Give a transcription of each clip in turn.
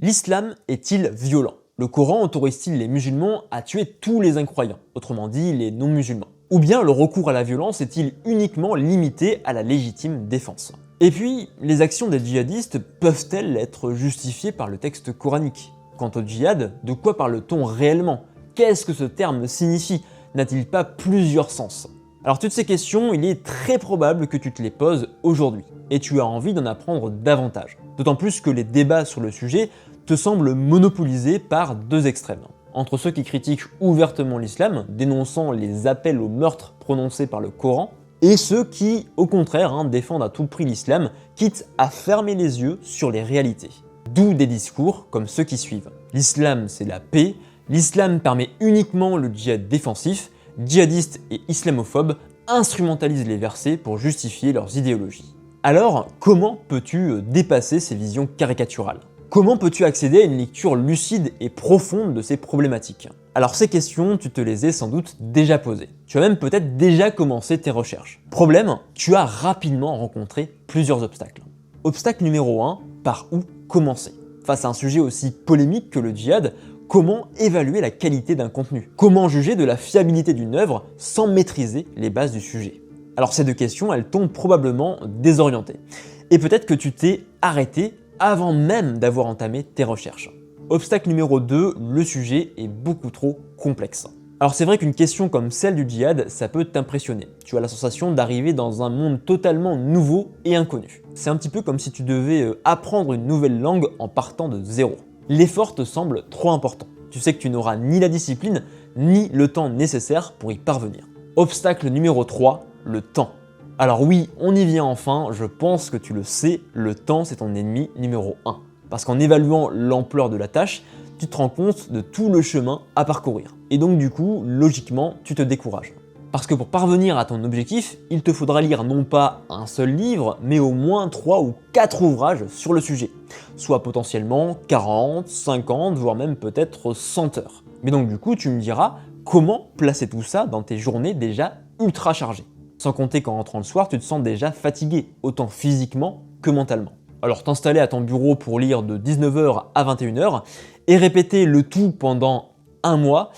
L'islam est-il violent? Le Coran autorise-t-il les musulmans à tuer tous les incroyants, autrement dit les non-musulmans? Ou bien le recours à la violence est-il uniquement limité à la légitime défense? Et puis, les actions des djihadistes peuvent-elles être justifiées par le texte coranique? Quant au djihad, de quoi parle-t-on réellement? Qu'est-ce que ce terme signifie? N'a-t-il pas plusieurs sens? Alors toutes ces questions, il est très probable que tu te les poses aujourd'hui, et tu as envie d'en apprendre davantage. D'autant plus que les débats sur le sujet te semblent monopolisés par deux extrêmes. Entre ceux qui critiquent ouvertement l'islam, dénonçant les appels au meurtre prononcés par le Coran, et ceux qui, au contraire, défendent à tout prix l'islam, quitte à fermer les yeux sur les réalités. D'où des discours comme ceux qui suivent. L'islam c'est la paix, l'islam permet uniquement le djihad défensif, djihadistes et islamophobes instrumentalisent les versets pour justifier leurs idéologies. Alors, comment peux-tu dépasser ces visions caricaturales? Comment peux-tu accéder à une lecture lucide et profonde de ces problématiques? Alors ces questions, tu te les es sans doute déjà posées. Tu as même peut-être déjà commencé tes recherches. Problème, tu as rapidement rencontré plusieurs obstacles. Obstacle numéro 1, par où commencer? Face à un sujet aussi polémique que le djihad, comment évaluer la qualité d'un contenu? Comment juger de la fiabilité d'une œuvre sans maîtriser les bases du sujet? Alors ces deux questions, elles t'ont probablement désorienté. Et peut-être que tu t'es arrêté avant même d'avoir entamé tes recherches. Obstacle numéro 2, le sujet est beaucoup trop complexe. Alors c'est vrai qu'une question comme celle du djihad, ça peut t'impressionner. Tu as la sensation d'arriver dans un monde totalement nouveau et inconnu. C'est un petit peu comme si tu devais apprendre une nouvelle langue en partant de zéro. L'effort te semble trop important. Tu sais que tu n'auras ni la discipline, ni le temps nécessaire pour y parvenir. Obstacle numéro 3, le temps. Alors oui, on y vient enfin, je pense que tu le sais, le temps c'est ton ennemi numéro 1. Parce qu'en évaluant l'ampleur de la tâche, tu te rends compte de tout le chemin à parcourir. Et donc du coup, logiquement, tu te décourages. Parce que pour parvenir à ton objectif, il te faudra lire non pas un seul livre, mais au moins 3 ou 4 ouvrages sur le sujet. Soit potentiellement 40, 50, voire même peut-être 100 heures. Mais donc du coup, tu me diras, comment placer tout ça dans tes journées déjà ultra chargées? Sans compter qu'en rentrant le soir, tu te sens déjà fatigué, autant physiquement que mentalement. Alors t'installer à ton bureau pour lire de 19h à 21h et répéter le tout pendant un mois,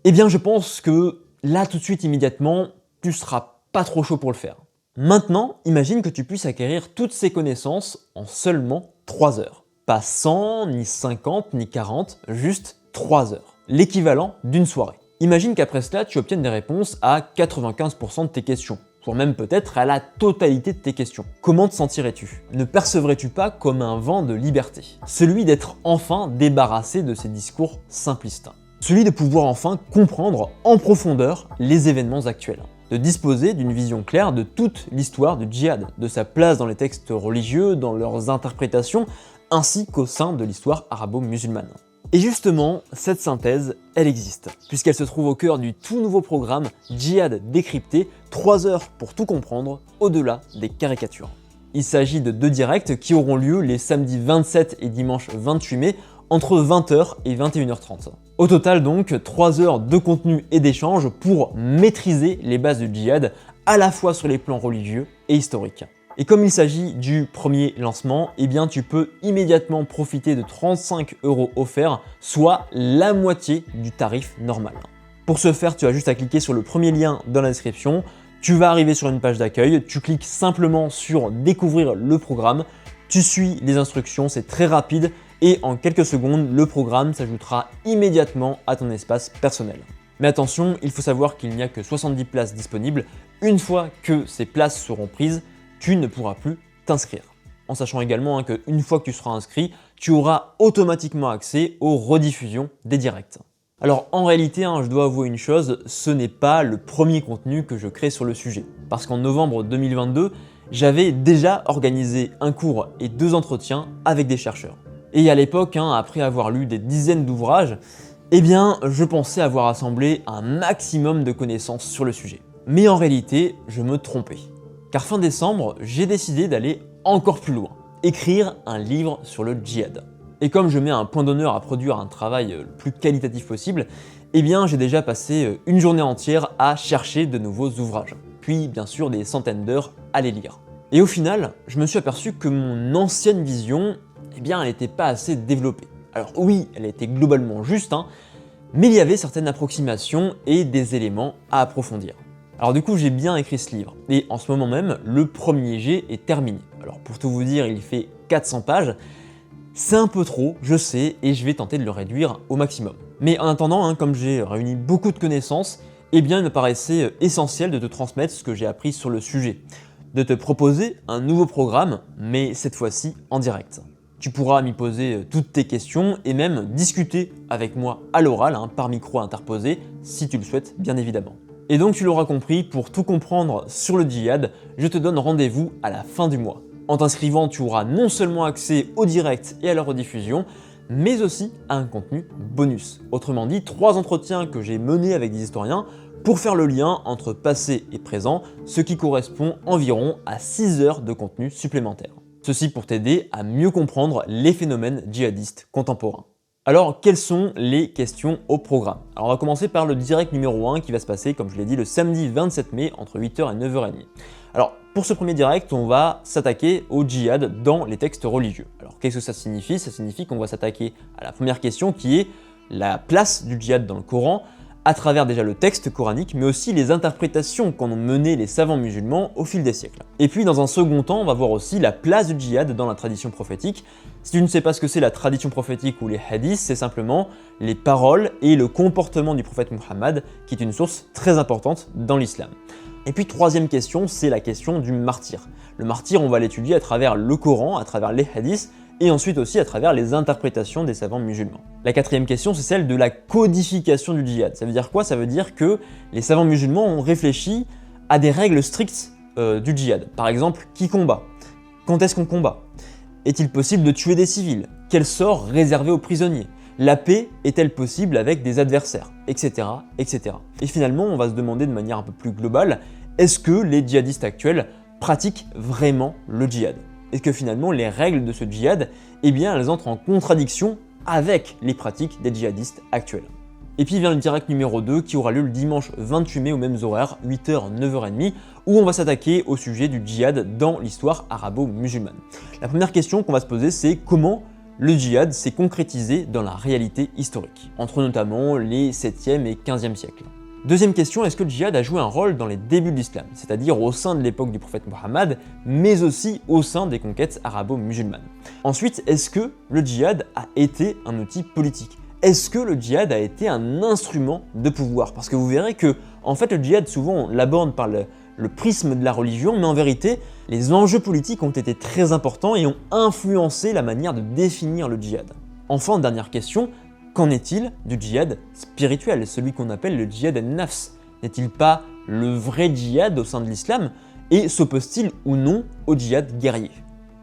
eh bien je pense que là tout de suite immédiatement, tu seras pas trop chaud pour le faire. Maintenant, imagine que tu puisses acquérir toutes ces connaissances en seulement 3 heures. Pas 100, ni 50, ni 40, juste 3 heures. L'équivalent d'une soirée. Imagine qu'après cela, tu obtiennes des réponses à 95% de tes questions, voire même peut-être à la totalité de tes questions. Comment te sentirais-tu? Ne percevrais-tu pas comme un vent de liberté? Celui d'être enfin débarrassé de ces discours simplistes. Celui de pouvoir enfin comprendre en profondeur les événements actuels. De disposer d'une vision claire de toute l'histoire du djihad, de sa place dans les textes religieux, dans leurs interprétations, ainsi qu'au sein de l'histoire arabo-musulmane. Et justement, cette synthèse, elle existe, puisqu'elle se trouve au cœur du tout nouveau programme Djihad décrypté, 3 heures pour tout comprendre, au-delà des caricatures. Il s'agit de 2 directs qui auront lieu les samedis 27 et dimanche 28 mai, entre 20h et 21h30. Au total donc, 3 heures de contenu et d'échange pour maîtriser les bases du djihad, à la fois sur les plans religieux et historiques. Et comme il s'agit du premier lancement, eh bien tu peux immédiatement profiter de 35 € offerts, soit la moitié du tarif normal. Pour ce faire, tu as juste à cliquer sur le premier lien dans la description, tu vas arriver sur une page d'accueil, tu cliques simplement sur découvrir le programme, tu suis les instructions, c'est très rapide et en quelques secondes, le programme s'ajoutera immédiatement à ton espace personnel. Mais attention, il faut savoir qu'il n'y a que 70 places disponibles. Une fois que ces places seront prises, tu ne pourras plus t'inscrire. En sachant également qu'une fois que tu seras inscrit, tu auras automatiquement accès aux rediffusions des directs. Alors en réalité, je dois avouer une chose, ce n'est pas le premier contenu que je crée sur le sujet. Parce qu'en novembre 2022, j'avais déjà organisé un cours et 2 entretiens avec des chercheurs. Et à l'époque, après avoir lu des dizaines d'ouvrages, eh bien je pensais avoir assemblé un maximum de connaissances sur le sujet. Mais en réalité, je me trompais. Car fin décembre, j'ai décidé d'aller encore plus loin, écrire un livre sur le djihad. Et comme je mets un point d'honneur à produire un travail le plus qualitatif possible, eh bien j'ai déjà passé une journée entière à chercher de nouveaux ouvrages, puis bien sûr des centaines d'heures à les lire. Et au final, je me suis aperçu que mon ancienne vision, eh bien elle n'était pas assez développée. Alors oui, elle était globalement juste, mais il y avait certaines approximations et des éléments à approfondir. Alors du coup, j'ai bien écrit ce livre, et en ce moment même, le premier jet est terminé. Alors pour tout vous dire, il fait 400 pages, c'est un peu trop, je sais, et je vais tenter de le réduire au maximum. Mais en attendant, comme j'ai réuni beaucoup de connaissances, eh bien il me paraissait essentiel de te transmettre ce que j'ai appris sur le sujet, de te proposer un nouveau programme, mais cette fois-ci en direct. Tu pourras m'y poser toutes tes questions et même discuter avec moi à l'oral, par micro interposé, si tu le souhaites bien évidemment. Et donc tu l'auras compris, pour tout comprendre sur le djihad, je te donne rendez-vous à la fin du mois. En t'inscrivant, tu auras non seulement accès au direct et à la rediffusion, mais aussi à un contenu bonus. Autrement dit, 3 entretiens que j'ai menés avec des historiens pour faire le lien entre passé et présent, ce qui correspond environ à 6 heures de contenu supplémentaire. Ceci pour t'aider à mieux comprendre les phénomènes djihadistes contemporains. Alors, quelles sont les questions au programme? Alors, on va commencer par le direct numéro 1 qui va se passer, comme je l'ai dit, le samedi 27 mai entre 8h et 9h30. Alors, pour ce premier direct, on va s'attaquer au djihad dans les textes religieux. Alors, qu'est-ce que ça signifie? Ça signifie qu'on va s'attaquer à la première question qui est la place du djihad dans le Coran, à travers déjà le texte coranique, mais aussi les interprétations qu'en ont mené les savants musulmans au fil des siècles. Et puis dans un second temps, on va voir aussi la place du djihad dans la tradition prophétique. Si tu ne sais pas ce que c'est la tradition prophétique ou les hadiths, c'est simplement les paroles et le comportement du prophète Muhammad, qui est une source très importante dans l'islam. Et puis troisième question, c'est la question du martyr. Le martyr, on va l'étudier à travers le Coran, à travers les hadiths, et ensuite aussi à travers les interprétations des savants musulmans. La quatrième question, c'est celle de la codification du djihad. Ça veut dire quoi? Ça veut dire que les savants musulmans ont réfléchi à des règles strictes du djihad. Par exemple, qui combat? Quand est-ce qu'on combat? Est-il possible de tuer des civils? Quel sort réservé aux prisonniers? La paix est-elle possible avec des adversaires? Etc. etc. Et finalement, on va se demander de manière un peu plus globale, est-ce que les djihadistes actuels pratiquent vraiment le djihad? Est-ce que finalement les règles de ce djihad, elles entrent en contradiction avec les pratiques des djihadistes actuels? Et puis vient le direct numéro 2 qui aura lieu le dimanche 28 mai aux mêmes horaires, 8h, 9h30, où on va s'attaquer au sujet du djihad dans l'histoire arabo-musulmane. La première question qu'on va se poser, c'est comment le djihad s'est concrétisé dans la réalité historique, entre notamment les 7e et 15e siècles. Deuxième question, est-ce que le djihad a joué un rôle dans les débuts de l'islam, c'est-à-dire au sein de l'époque du prophète Mohammed, mais aussi au sein des conquêtes arabo-musulmanes? Ensuite, est-ce que le djihad a été un outil politique? Est-ce que le djihad a été un instrument de pouvoir? Parce que vous verrez que, en fait, le djihad, souvent, on l'aborde par le prisme de la religion, mais en vérité, les enjeux politiques ont été très importants et ont influencé la manière de définir le djihad. Enfin, dernière question, qu'en est-il du djihad spirituel, celui qu'on appelle le djihad al-nafs? N'est-il pas le vrai djihad au sein de l'islam? Et s'oppose-t-il ou non au djihad guerrier?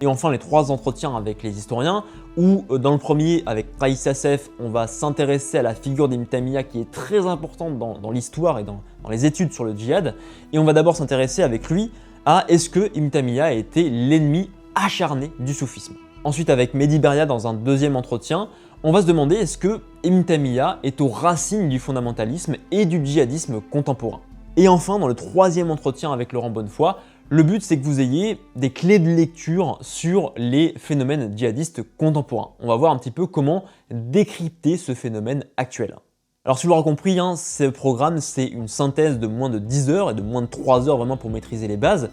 Et enfin, les 3 entretiens avec les historiens, où dans le premier, avec Raïs Assef, on va s'intéresser à la figure d'Ibn Taymiyyah qui est très importante dans l'histoire et dans les études sur le djihad. Et on va d'abord s'intéresser avec lui à est-ce que Ibn Taymiyyah a été l'ennemi acharné du soufisme. Ensuite, avec Mehdi Beria dans un deuxième entretien, on va se demander est-ce que Ibn Taymiyyah est aux racines du fondamentalisme et du djihadisme contemporain. Et enfin, dans le troisième entretien avec Laurent Bonnefoy, le but c'est que vous ayez des clés de lecture sur les phénomènes djihadistes contemporains. On va voir un petit peu comment décrypter ce phénomène actuel. Alors si vous l'aurez compris, ce programme c'est une synthèse de moins de 10 heures et de moins de 3 heures vraiment pour maîtriser les bases.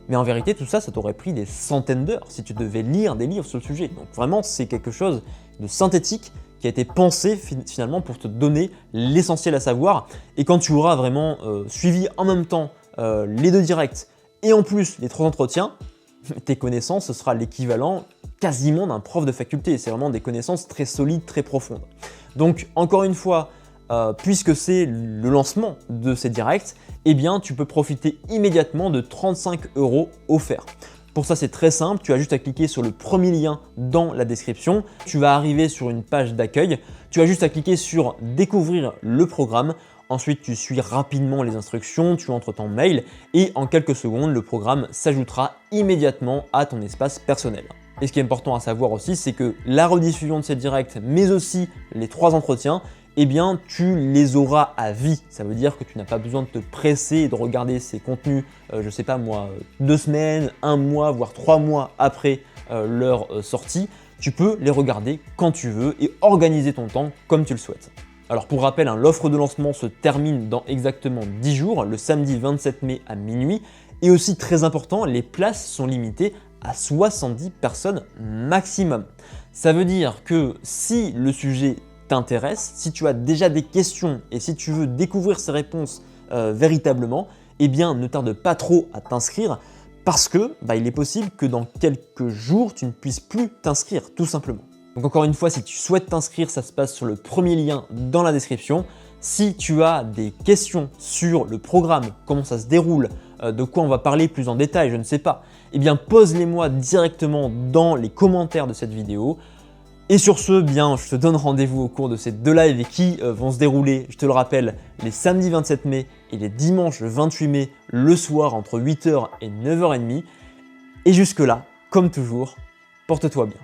Mais en vérité, tout ça, ça t'aurait pris des centaines d'heures si tu devais lire des livres sur le sujet. Donc vraiment, c'est quelque chose de synthétique qui a été pensé finalement pour te donner l'essentiel à savoir. Et quand tu auras vraiment suivi en même temps les 2 directs et en plus les 3 entretiens, tes connaissances, ce sera l'équivalent quasiment d'un prof de faculté. C'est vraiment des connaissances très solides, très profondes. Donc encore une fois, puisque c'est le lancement de ces directs, tu peux profiter immédiatement de 35 € offerts. Pour ça, c'est très simple, tu as juste à cliquer sur le premier lien dans la description, tu vas arriver sur une page d'accueil, tu as juste à cliquer sur découvrir le programme, ensuite tu suis rapidement les instructions, tu entres ton mail et en quelques secondes, le programme s'ajoutera immédiatement à ton espace personnel. Et ce qui est important à savoir aussi, c'est que la rediffusion de ces directs, mais aussi les 3 entretiens, tu les auras à vie. Ça veut dire que tu n'as pas besoin de te presser et de regarder ces contenus, 2 semaines, 1 mois, voire 3 mois après leur sortie. tu peux les regarder quand tu veux et organiser ton temps comme tu le souhaites. Alors pour rappel, l'offre de lancement se termine dans exactement 10 jours, le samedi 27 mai à minuit. Et aussi très important, les places sont limitées à 70 personnes maximum. Ça veut dire que si le sujet t'intéresse, si tu as déjà des questions et si tu veux découvrir ces réponses véritablement, eh bien ne tarde pas trop à t'inscrire parce que il est possible que dans quelques jours, tu ne puisses plus t'inscrire tout simplement. Donc encore une fois, si tu souhaites t'inscrire, ça se passe sur le premier lien dans la description. Si tu as des questions sur le programme, comment ça se déroule, de quoi on va parler plus en détail, je ne sais pas, eh bien pose-les-moi directement dans les commentaires de cette vidéo. Et sur ce, je te donne rendez-vous au cours de ces 2 lives qui vont se dérouler, je te le rappelle, les samedis 27 mai et les dimanches 28 mai, le soir entre 8h et 9h30. Et jusque-là, comme toujours, porte-toi bien.